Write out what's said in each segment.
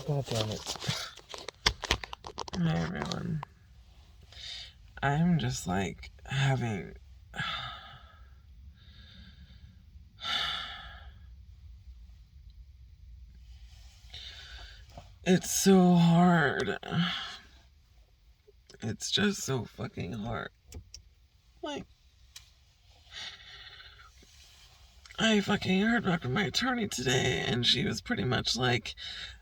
God damn it. Hi, everyone. I'm just, like, having... It's so hard. It's just so fucking hard. Like, I fucking heard back from my attorney today, and she was pretty much like,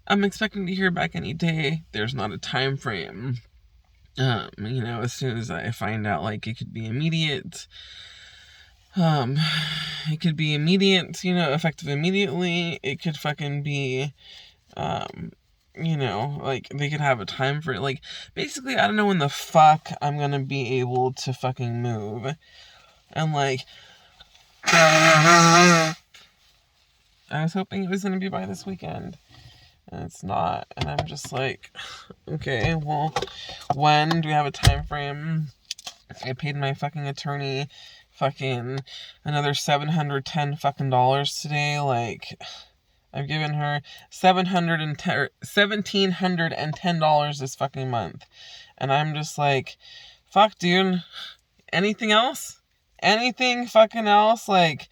I'm expecting to hear back any day. There's not a time frame. As soon as I find out, like, it could be immediate. It could be immediate, effective immediately. It could fucking be, like, they could have a time for it. Like, basically, I don't know when the fuck I'm gonna be able to fucking move. And, like, I was hoping it was gonna be by this weekend. And it's not. And I'm just like, okay, well, when do we have a time frame? I paid my fucking attorney fucking another $710 fucking dollars today. Like, I've given her $1,710 this fucking month. And I'm just like, fuck, dude. Anything else? Anything fucking else? Like,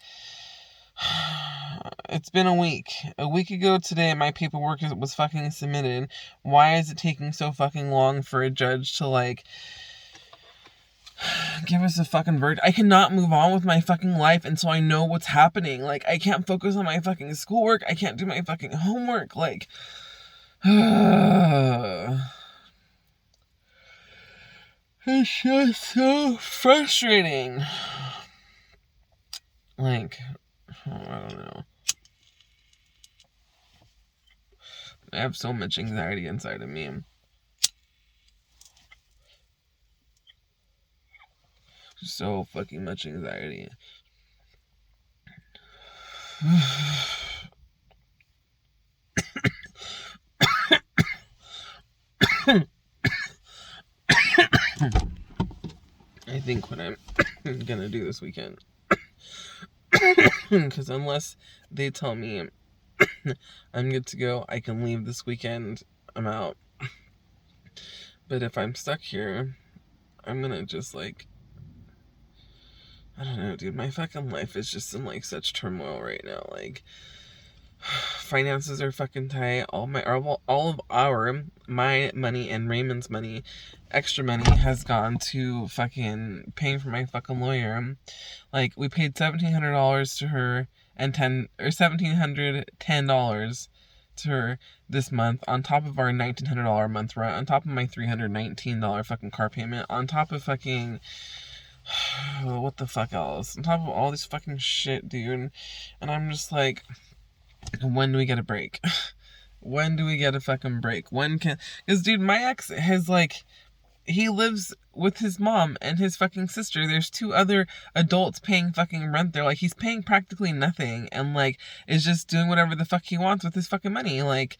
it's been a week. A week ago today, my paperwork was fucking submitted. Why is it taking so fucking long for a judge to, like, give us a fucking verdict? I cannot move on with my fucking life until I know what's happening. Like, I can't focus on my fucking schoolwork. I can't do my fucking homework. Like, it's just so frustrating. Like, I don't know. I have so much anxiety inside of me. So fucking much anxiety. I think what I'm gonna do this weekend, because unless they tell me I'm good to go, I can leave this weekend, I'm out. But if I'm stuck here, I'm gonna just, like, I don't know, dude, my fucking life is just in, like, such turmoil right now. Like, finances are fucking tight. All of my money and Raymond's money, extra money, has gone to fucking paying for my fucking lawyer. Like, we paid $1,700 to her and $1,710 to her this month, on top of our $1,900 a month rent, on top of my $319 fucking car payment, on top of fucking what the fuck else, on top of all this fucking shit, dude. And I'm just like, when do we get a break? When do we get a fucking break? Because, dude, my ex has, like, he lives with his mom and his fucking sister. There's 2 other adults paying fucking rent there. Like, he's paying practically nothing, and, like, is just doing whatever the fuck he wants with his fucking money. Like,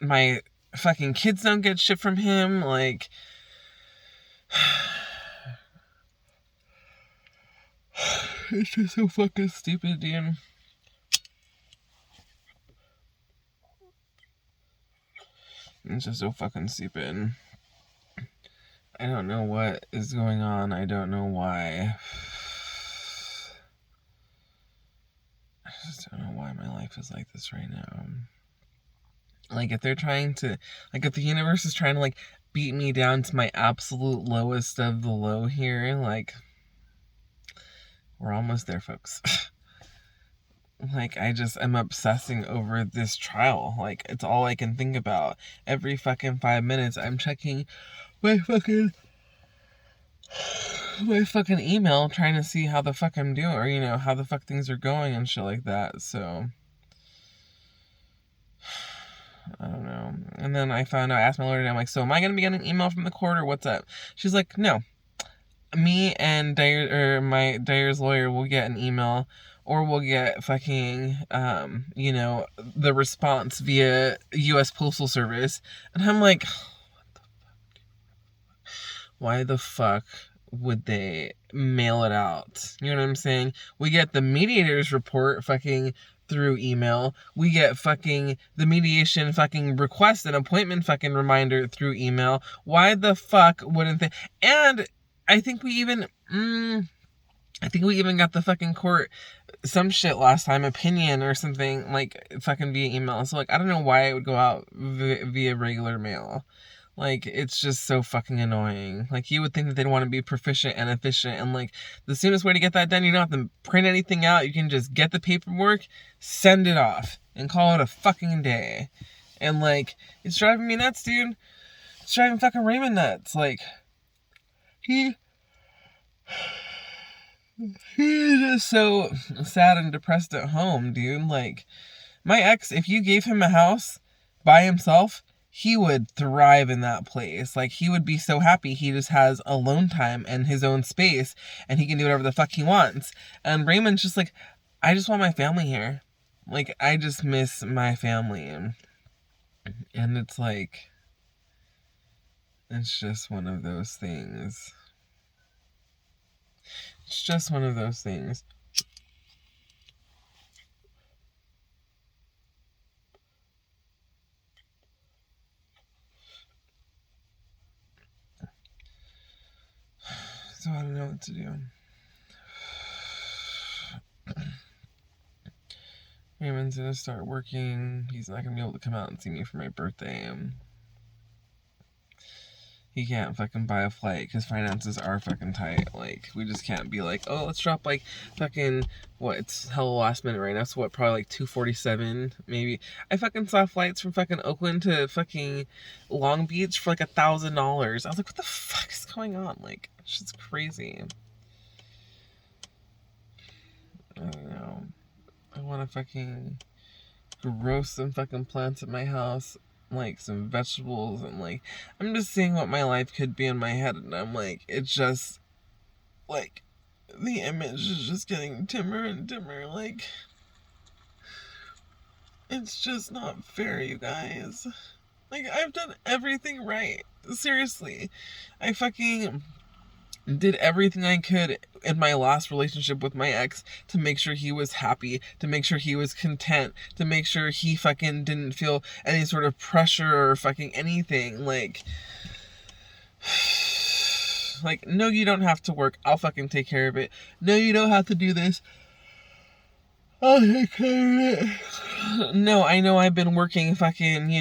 my fucking kids don't get shit from him. Like, it's just so fucking stupid, dude. It's just so fucking stupid. I don't know what is going on. I don't know why. I just don't know why my life is like this right now. Like, if they're trying to, like, if the universe is trying to, like, beat me down to my absolute lowest of the low here, like, we're almost there, folks. Like, I'm obsessing over this trial. Like, it's all I can think about. Every fucking 5 minutes, I'm checking my fucking email, trying to see how the fuck I'm doing, or, how the fuck things are going and shit like that. So, I don't know. And then I asked my lawyer, and I'm like, so am I going to be getting an email from the court, or what's up? She's like, no. Me and Dyer's lawyer will get an email, or we'll get fucking, the response via U.S. Postal Service. And I'm like, what the fuck? Why the fuck would they mail it out? You know what I'm saying? We get the mediator's report fucking through email. We get fucking the mediation fucking request and appointment fucking reminder through email. Why the fuck wouldn't they? And I think we even got the fucking court some shit last time, opinion or something, like fucking via email. So like I don't know why it would go out via regular mail. Like, it's just so fucking annoying. Like, you would think that they'd want to be proficient and efficient, and like, the soonest way to get that done, you don't have to print anything out. You can just get the paperwork, send it off, and call it a fucking day. And like, it's driving me nuts, dude. It's driving fucking Raymond nuts. Like, he's just so sad and depressed at home, dude. Like, my ex, if you gave him a house by himself, he would thrive in that place. Like, he would be so happy he just has alone time and his own space, and he can do whatever the fuck he wants. And Raymond's just like, I just want my family here. Like, I just miss my family. And it's like, it's just one of those things. It's just one of those things. So I don't know what to do. Raymond's gonna start working. He's not gonna be able to come out and see me for my birthday. He can't fucking buy a flight because finances are fucking tight. Like, we just can't be like, oh, let's drop like fucking, what, it's hella last minute right now, so what, probably like $247 maybe. I fucking saw flights from fucking Oakland to fucking Long Beach for like $1,000. I was like, what the fuck is going on? Like, shit's crazy. I don't know. I want to fucking grow some fucking plants at my house, like some vegetables, and like, I'm just seeing what my life could be in my head, and I'm like, it's just like, the image is just getting dimmer and dimmer. Like, it's just not fair, you guys. Like, I've done everything right. Seriously. I fucking did everything I could in my last relationship with my ex to make sure he was happy, to make sure he was content, to make sure he fucking didn't feel any sort of pressure or fucking anything. Like, no, you don't have to work. I'll fucking take care of it. No, you don't have to do this. I'll take care of it. No, I know I've been working fucking,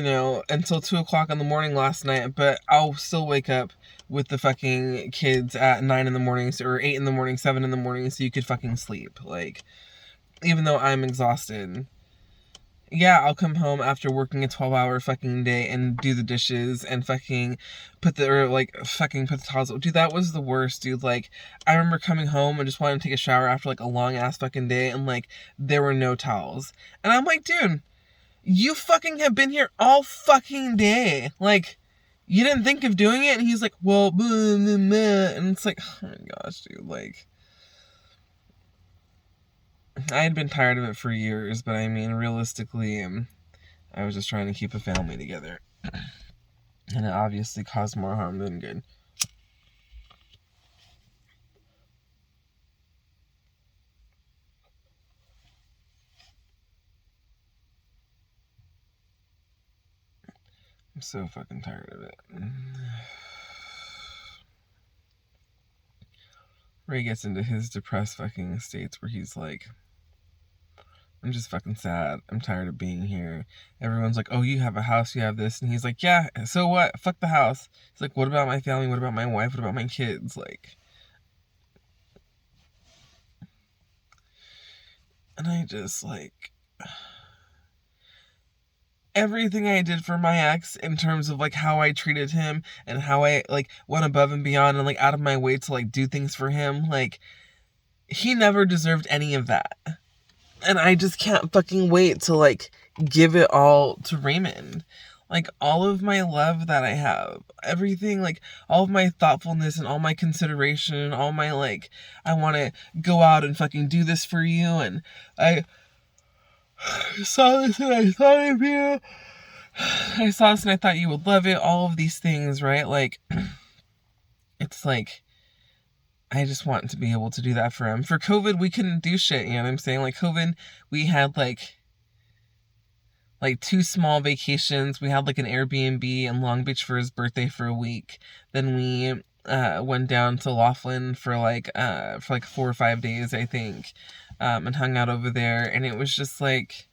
until 2 o'clock in the morning last night, but I'll still wake up with the fucking kids at 9 in the morning, or 8 in the morning, 7 in the morning, so you could fucking sleep. Like, even though I'm exhausted. Yeah, I'll come home after working a 12-hour fucking day and do the dishes and fucking put the towels up. Dude, that was the worst, dude. Like, I remember coming home and just wanting to take a shower after like a long ass fucking day, and like, there were no towels. And I'm like, dude, you fucking have been here all fucking day. Like, you didn't think of doing it? And he's like, well, blah, blah, blah. And it's like, oh my gosh, dude, like, I had been tired of it for years, but I mean, realistically, I was just trying to keep a family together. And it obviously caused more harm than good. I'm so fucking tired of it. Ray gets into his depressed fucking states where he's like, I'm just fucking sad. I'm tired of being here. Everyone's like, oh, you have a house, you have this. And he's like, yeah, so what? Fuck the house. He's like, what about my family? What about my wife? What about my kids? Like, and I just like, everything I did for my ex in terms of like how I treated him and how I like went above and beyond and like out of my way to like do things for him, like, he never deserved any of that. And I just can't fucking wait to like give it all to Raymond. Like, all of my love that I have, everything, like, all of my thoughtfulness and all my consideration and all my, like, I want to go out and fucking do this for you, and I saw this and I thought of you. I saw this and I thought you would love it. All of these things, right? Like, it's like, I just want to be able to do that for him. For COVID, we couldn't do shit, you know what I'm saying? Like, COVID, we had, like 2 small vacations. We had, like, an Airbnb in Long Beach for his birthday for a week. Then we went down to Laughlin for, like, 4 or 5 days, I think, and hung out over there. And it was just, like,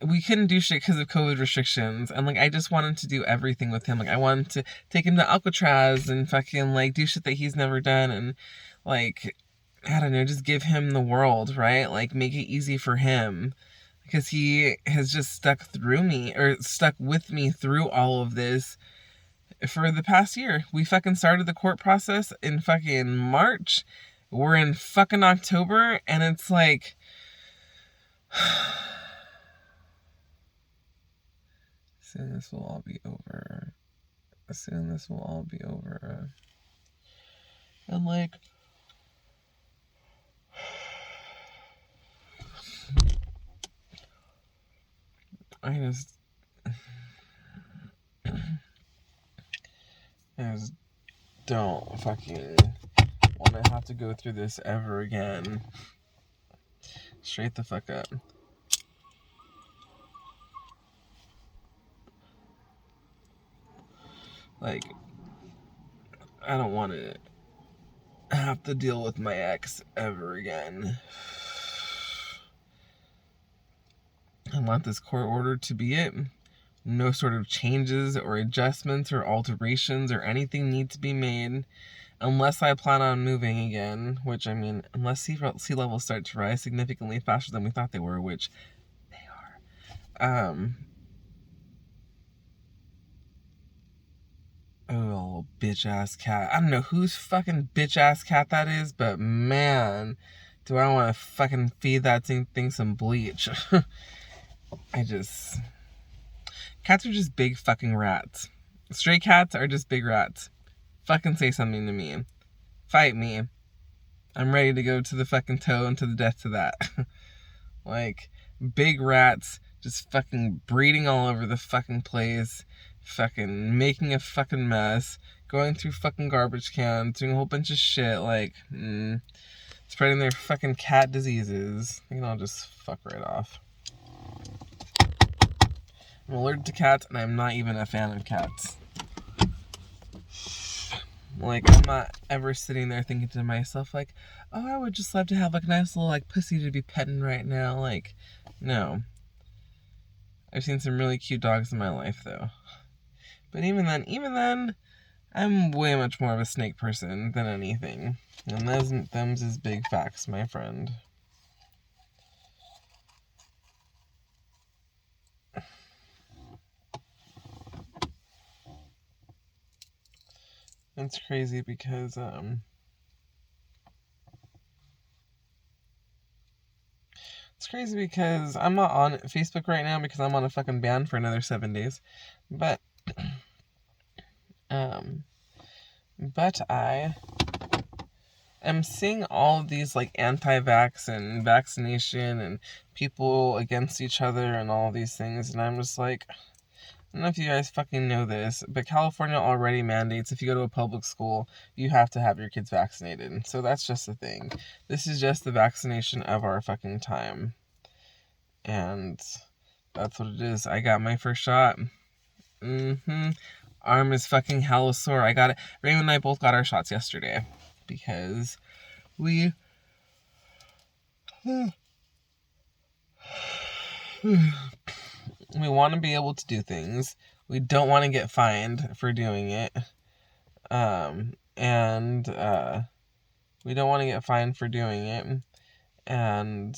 we couldn't do shit because of COVID restrictions. And, like, I just wanted to do everything with him. Like, I wanted to take him to Alcatraz and fucking, like, do shit that he's never done. And, like, I don't know, just give him the world, right? Like, make it easy for him. Because he has just stuck with me through all of this for the past year. We fucking started the court process in fucking March. We're in fucking October. And it's like... Soon this will all be over. Soon this will all be over. And like... I just don't fucking want to have to go through this ever again. Straight the fuck up. Like, I don't want to have to deal with my ex ever again. I want this court order to be it. No sort of changes or adjustments or alterations or anything need to be made unless I plan on moving again, which, I mean, unless sea levels start to rise significantly faster than we thought they were, which they are. Oh, bitch-ass cat. I don't know whose fucking bitch-ass cat that is, but man, do I want to fucking feed that thing some bleach. Cats are just big fucking rats. Stray cats are just big rats. Fucking say something to me. Fight me. I'm ready to go to the fucking toe and to the death to that. Like, big rats just fucking breeding all over the fucking place. Fucking making a fucking mess. Going through fucking garbage cans. Doing a whole bunch of shit. Like, spreading their fucking cat diseases. I think I'll just fuck right off. I'm allergic to cats, and I'm not even a fan of cats. Like, I'm not ever sitting there thinking to myself, like, oh, I would just love to have, like, a nice little, like, pussy to be petting right now. Like, no. I've seen some really cute dogs in my life, though. But even then, I'm way much more of a snake person than anything. And them's is big facts, my friend. It's crazy because, I'm not on Facebook right now because I'm on a fucking ban for another 7 days. But I am seeing all of these, like, anti-vax and vaccination and people against each other and all these things, and I'm just like, I don't know if you guys fucking know this, but California already mandates if you go to a public school, you have to have your kids vaccinated. So that's just the thing. This is just the vaccination of our fucking time. And that's what it is. I got my first shot. Arm is fucking hella sore. I got it. Raymond and I both got our shots yesterday. Because we... we want to be able to do things. We don't want to get fined for doing it. We don't want to get fined for doing it. And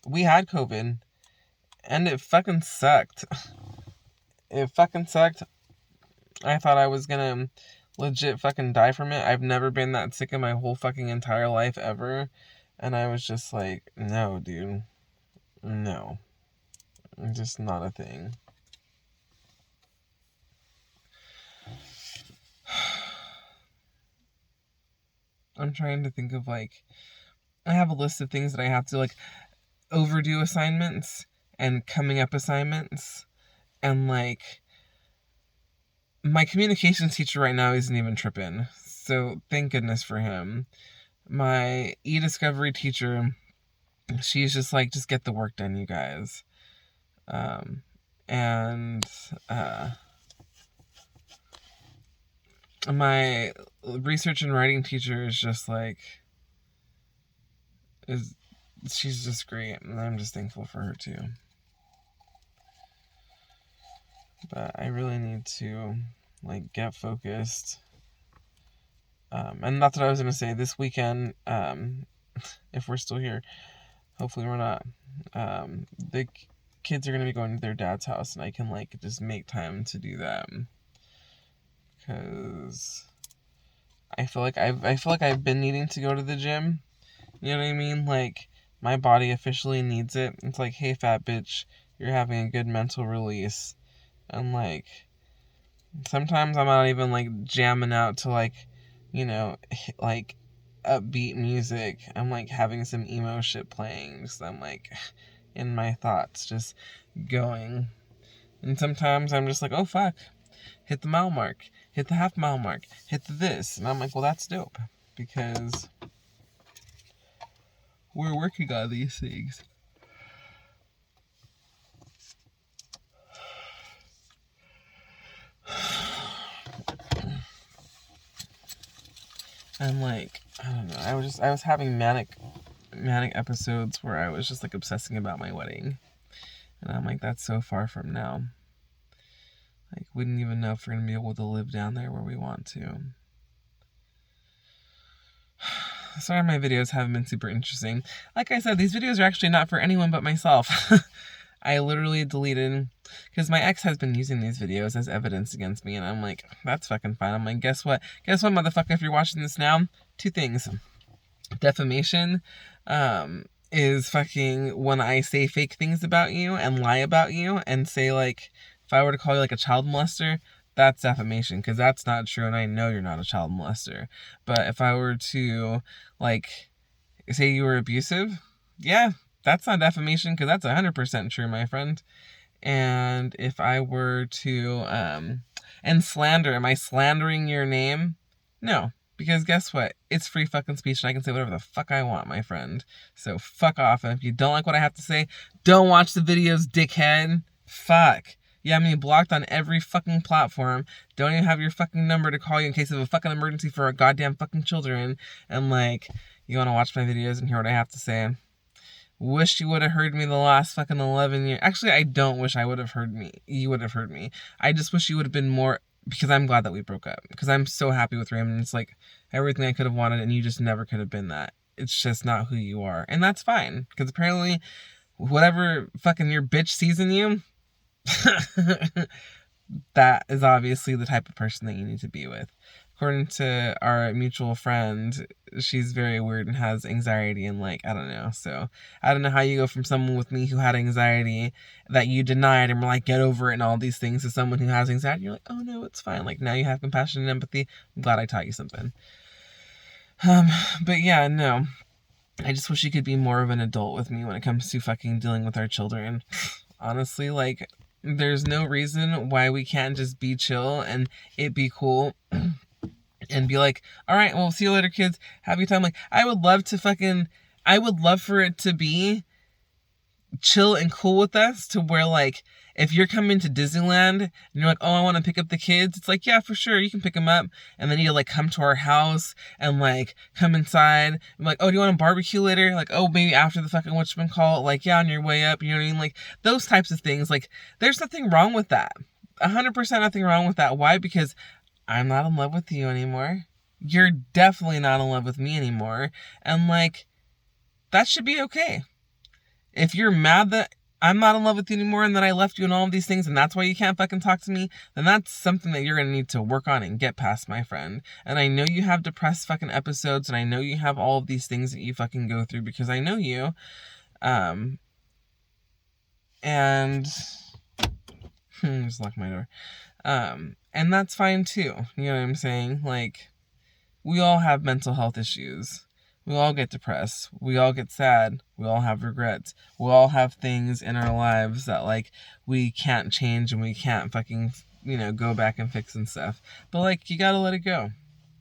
we had COVID. And it fucking sucked. It fucking sucked. I thought I was gonna legit fucking die from it. I've never been that sick in my whole fucking entire life ever. And I was just like, no, dude. No. Just not a thing. I'm trying to think of, like, I have a list of things that I have to, like, overdue assignments and coming up assignments. And, like, my communications teacher right now isn't even tripping. So thank goodness for him. My e-discovery teacher, she's just like, just get the work done, you guys. And my research and writing teacher is just like, she's just great, and I'm just thankful for her too. But I really need to like get focused. And that's what I was gonna say. This weekend, if we're still here, hopefully we're not. The kids are gonna be going to their dad's house, and I can like just make time to do that. Because I feel like I've been needing to go to the gym. You know what I mean? Like, my body officially needs it. It's like, hey, fat bitch, you're having a good mental release. And like, sometimes I'm not even like jamming out to like, you know, like upbeat music. I'm like having some emo shit playing. Just I'm like in my thoughts, just going. And sometimes I'm just like, oh fuck, hit the mile mark, hit the half mile mark, hit the this. And I'm like, well, that's dope. Because we're working on these things. And like, I don't know, I was having manic episodes where I was just like obsessing about my wedding. And I'm like, that's so far from now. Like, we didn't even know if we're gonna be able to live down there where we want to. Sorry, my videos haven't been super interesting. Like I said, these videos are actually not for anyone but myself. I literally deleted, because my ex has been using these videos as evidence against me, and I'm like, that's fucking fine. I'm like, guess what, motherfucker, if you're watching this now, 2 things. Defamation is fucking when I say fake things about you and lie about you and say, like, if I were to call you like a child molester, that's defamation, because that's not true, and I know you're not a child molester. But if I were to like say you were abusive, yeah, that's not defamation, because that's 100% true, my friend. And if I were to and slander, am I slandering your name? No, because guess what? It's free fucking speech, and I can say whatever the fuck I want, my friend. So fuck off. And if you don't like what I have to say, don't watch the videos, dickhead. Fuck. You have me blocked on every fucking platform. Don't even have your fucking number to call you in case of a fucking emergency for our goddamn fucking children. And like, you want to watch my videos and hear what I have to say? Wish you would have heard me the last fucking 11 years. Actually, I don't wish I would have heard me. You would have heard me. I just wish you would have been more, because I'm glad that we broke up. Because I'm so happy with Raymond. It's like everything I could have wanted, and you just never could have been that. It's just not who you are. And that's fine. Because apparently, whatever fucking your bitch sees in you, that is obviously the type of person that you need to be with. According to our mutual friend, she's very weird and has anxiety, and like, I don't know. So I don't know how you go from someone with me who had anxiety that you denied and were like, get over it and all these things, to someone who has anxiety. You're like, oh no, it's fine. Like, now you have compassion and empathy. I'm glad I taught you something. But yeah, no. I just wish you could be more of an adult with me when it comes to fucking dealing with our children. Honestly, like, there's no reason why we can't just be chill and it be cool and be like, all right, well, see you later, kids. Have your time. Like, I would love for it to be chill and cool with us, to where like, if you're coming to Disneyland and you're like, oh, I want to pick up the kids, it's like, yeah, for sure, you can pick them up. And then you like come to our house and like come inside and like, oh, do you want a barbecue later? Like, oh, maybe after the fucking whatchamacallit, like, yeah, on your way up, you know what I mean? Like, those types of things. Like, there's nothing wrong with that. 100% nothing wrong with that. Why? Because I'm not in love with you anymore. You're definitely not in love with me anymore. And like, that should be okay. If you're mad that I'm not in love with you anymore and that I left you and all of these things, and that's why you can't fucking talk to me, then that's something that you're going to need to work on and get past, my friend. And I know you have depressed fucking episodes, and I know you have all of these things that you fucking go through, because I know you. And just lock my door. And that's fine too. You know what I'm saying? Like, we all have mental health issues. We all get depressed. We all get sad. We all have regrets. We all have things in our lives that, like, we can't change and we can't fucking, go back and fix and stuff. But, like, you gotta let it go.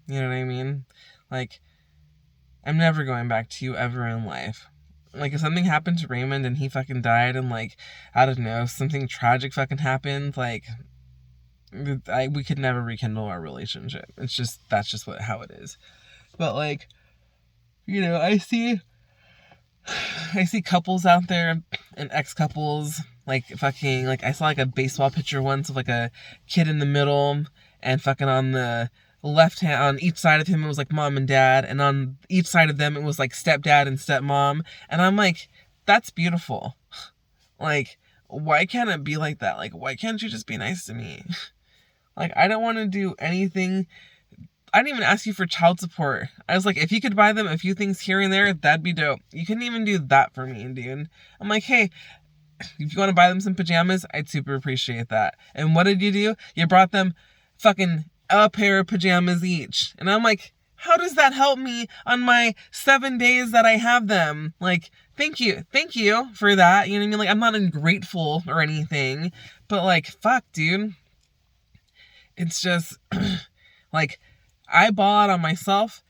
You know what I mean? Like, I'm never going back to you ever in life. Like, if something happened to Raymond and he fucking died and, like, I don't know, something tragic fucking happened, like, we could never rekindle our relationship. That's just how it is. But, like, you know, I see couples out there and ex-couples, like, fucking, like, I saw, like, a baseball pitcher once of, like, a kid in the middle, and fucking on the left hand, on each side of him, it was, like, mom and dad, and on each side of them, it was, like, stepdad and stepmom, and I'm like, that's beautiful. Like, why can't it be like that? Like, why can't you just be nice to me? Like, I don't want to do anything. I didn't even ask you for child support. I was like, if you could buy them a few things here and there, that'd be dope. You couldn't even do that for me, dude. I'm like, hey, if you want to buy them some pajamas, I'd super appreciate that. And what did you do? You brought them fucking a pair of pajamas each. And I'm like, how does that help me on my 7 days that I have them? Like, thank you for that. You know what I mean? Like, I'm not ungrateful or anything, but like, fuck, dude. It's just, like, I ball out on myself.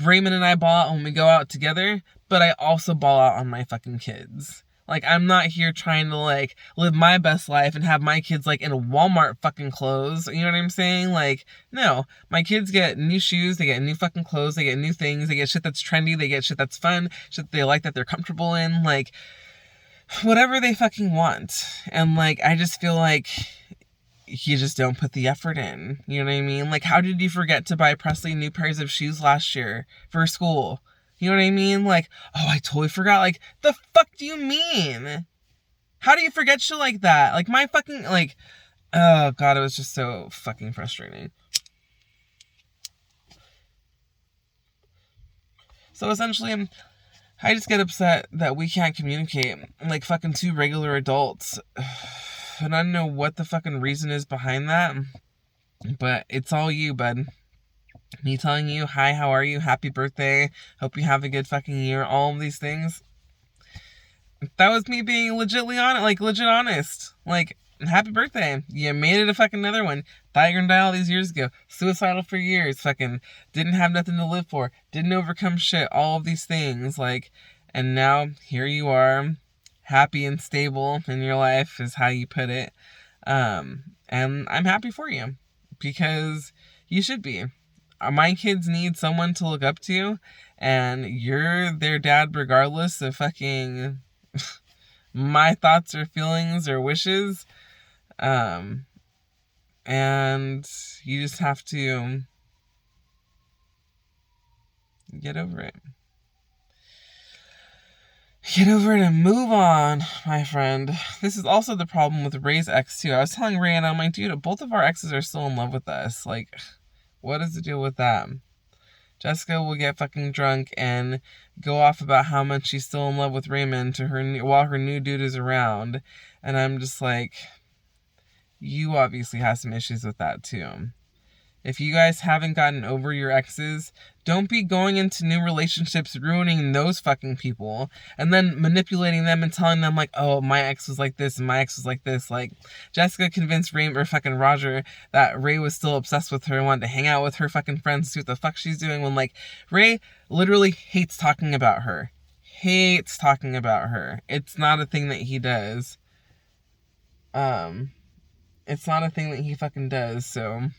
Raymond and I ball out when we go out together, but I also ball out on my fucking kids. Like, I'm not here trying to, like, live my best life and have my kids, like, in Walmart fucking clothes. You know what I'm saying? Like, no. My kids get new shoes, they get new fucking clothes, they get new things, they get shit that's trendy, they get shit that's fun, shit that they like, that they're comfortable in, like, whatever they fucking want. And, like, I just feel like you just don't put the effort in. You know what I mean? Like, how did you forget to buy Presley new pairs of shoes last year for school? You know what I mean? Like, oh, I totally forgot. Like, the fuck do you mean? How do you forget shit like that? Like, my fucking, like, oh god, it was just so fucking frustrating. So essentially, I just get upset that we can't communicate like fucking two regular adults. And I don't know what the fucking reason is behind that, but it's all you, bud. Me telling you, hi, how are you? Happy birthday. Hope you have a good fucking year. All of these things. That was me being legit honest. Like, happy birthday. You made it a fucking another one. Thought you were gonna die all these years ago. Suicidal for years. Fucking didn't have nothing to live for. Didn't overcome shit. All of these things. Like, and now here you are. Happy and stable in your life is how you put it. And I'm happy for you. Because you should be. My kids need someone to look up to. And you're their dad regardless of fucking my thoughts or feelings or wishes. And you just have to get over it. Get over it and move on, my friend. This is also the problem with Ray's ex, too. I was telling Ray, and I'm like, dude, both of our exes are still in love with us. Like, what is the deal with that? Jessica will get fucking drunk and go off about how much she's still in love with Raymond while her new dude is around. And I'm just like, you obviously have some issues with that, too. If you guys haven't gotten over your exes, don't be going into new relationships ruining those fucking people and then manipulating them and telling them like, oh, my ex was like this and my ex was like this. Like, Jessica convinced Ray or fucking Roger that Ray was still obsessed with her and wanted to hang out with her fucking friends, see what the fuck she's doing, when like Ray literally hates talking about her. Hates talking about her. It's not a thing that he does. It's not a thing that he fucking does, so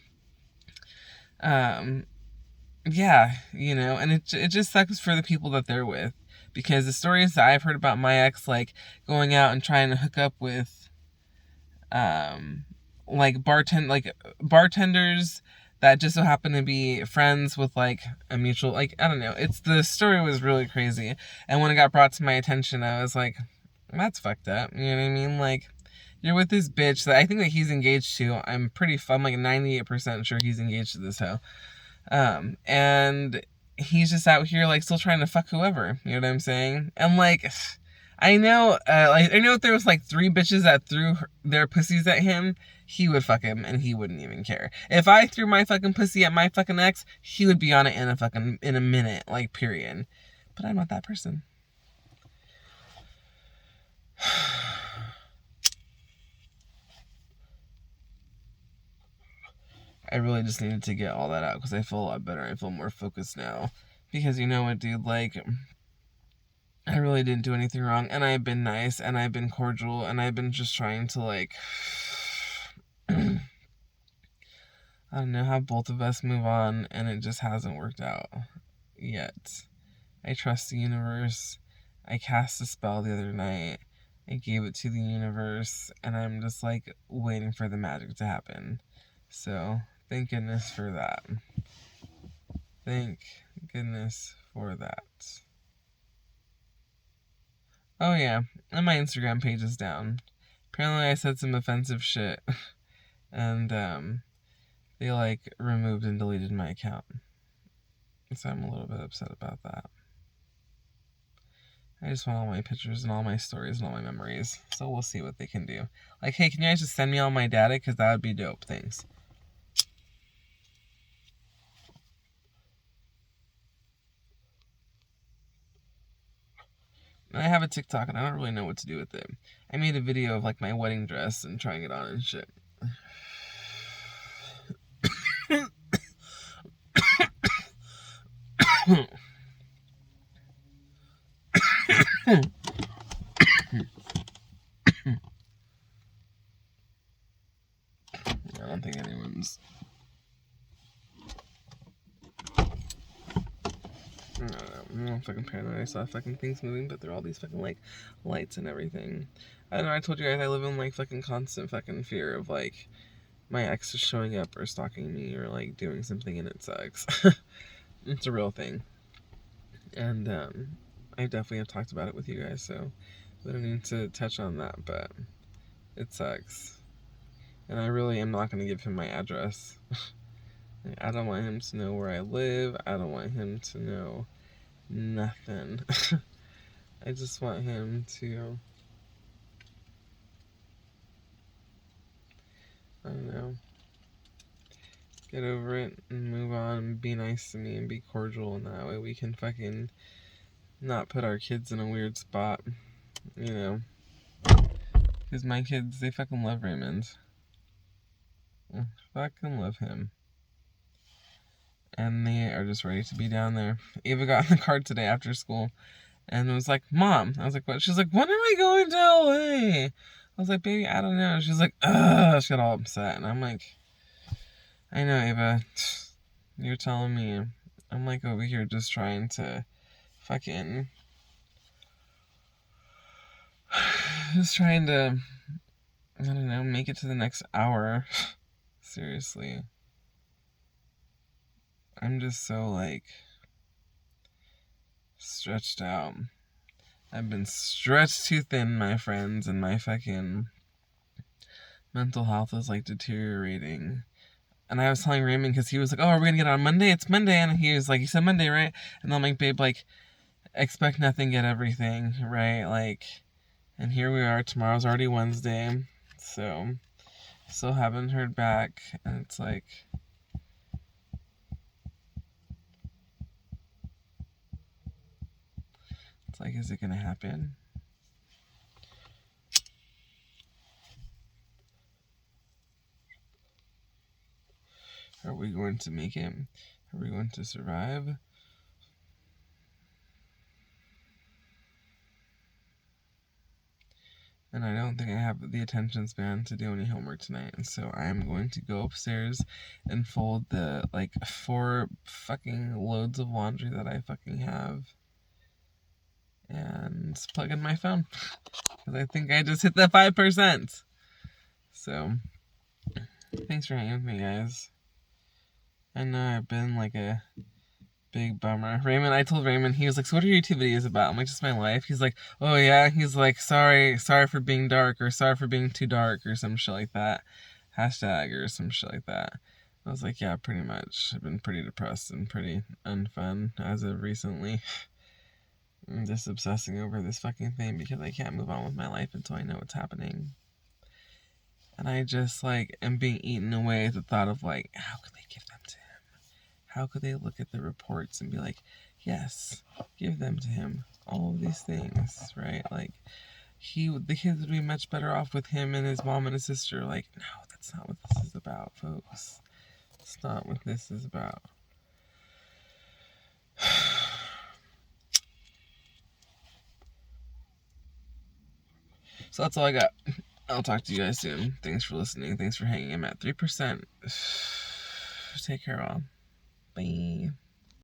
yeah, you know, and it just sucks for the people that they're with, because the stories that I've heard about my ex, like, going out and trying to hook up with, like, bartenders that just so happen to be friends with, like, a mutual, like, I don't know, the story was really crazy, and when it got brought to my attention, I was like, that's fucked up, you know what I mean, like, you're with this bitch that I think that he's engaged to. I'm like 98% sure he's engaged to this hoe. And he's just out here like still trying to fuck whoever. You know what I'm saying? And like, I know if there was like 3 bitches that threw their pussies at him, he would fuck him and he wouldn't even care. If I threw my fucking pussy at my fucking ex, he would be on it in a minute, like, period. But I'm not that person. I really just needed to get all that out because I feel a lot better. I feel more focused now. Because you know what, dude, like, I really didn't do anything wrong, and I've been nice, and I've been cordial, and I've been just trying to, like, I don't know, have both of us move on, and it just hasn't worked out yet. I trust the universe. I cast a spell the other night. I gave it to the universe, and I'm just, like, waiting for the magic to happen. So, thank goodness for that. Thank goodness for that. Oh yeah, and my Instagram page is down. Apparently I said some offensive shit, and they like removed and deleted my account. So I'm a little bit upset about that. I just want all my pictures and all my stories and all my memories. So we'll see what they can do. Like, hey, can you guys just send me all my data? Because that would be dope. Thanks. And I have a TikTok and I don't really know what to do with it. I made a video of like my wedding dress and trying it on and shit. I don't think anyone's... I don't know, I'm fucking paranoid. I saw fucking things moving, but they're all these fucking like lights and everything. I don't know, I told you guys I live in like fucking constant fucking fear of like my ex is showing up or stalking me or like doing something, and it sucks. It's a real thing. And I definitely have talked about it with you guys, so we don't need to touch on that, but it sucks. And I really am not going to give him my address. I don't want him to know where I live. I don't want him to know nothing. I just want him to, I don't know, get over it and move on and be nice to me and be cordial, and that way we can fucking not put our kids in a weird spot, you know. Because my kids, they fucking love Raymond. Fucking love him. And they are just ready to be down there. Ava got in the car today after school and was like, Mom. I was like, what? She's like, when are we going to LA? I was like, baby, I don't know. She's like, ugh. She got all upset. And I'm like, I know, Ava. You're telling me. I'm like over here just trying to fucking... Just trying to, I don't know, make it to the next hour. Seriously. I'm just so, like, stretched out. I've been stretched too thin, my friends, and my fucking mental health is, like, deteriorating. And I was telling Raymond, because he was like, oh, are we gonna get on Monday? It's Monday. And he was like, you said Monday, right? And I'm like, babe, like, expect nothing, get everything, right? Like, and here we are. Tomorrow's already Wednesday. So, still haven't heard back. And it's like... It's like, is it gonna happen? Are we going to make it? Are we going to survive? And I don't think I have the attention span to do any homework tonight. And so I'm going to go upstairs and fold the, like, 4 fucking loads of laundry that I fucking have. And plug in my phone. Because I think I just hit the 5%. So, thanks for hanging with me, guys. I know I've been, like, a big bummer. Raymond, I told Raymond, he was like, so what are your YouTube videos about? I'm like, just my life. He's like, oh yeah. He's like, sorry for being dark, or sorry for being too dark, or some shit like that. Hashtag, or some shit like that. I was like, yeah, pretty much. I've been pretty depressed and pretty unfun as of recently. I'm just obsessing over this fucking thing because I can't move on with my life until I know what's happening. And I just, like, am being eaten away at the thought of, like, how could they give them to him? How could they look at the reports and be like, yes, give them to him? All of these things, right? Like, the kids would be much better off with him and his mom and his sister. Like, no, that's not what this is about, folks. That's not what this is about. So that's all I got. I'll talk to you guys soon. Thanks for listening. Thanks for hanging. I'm at 3%. Take care, all. Bye.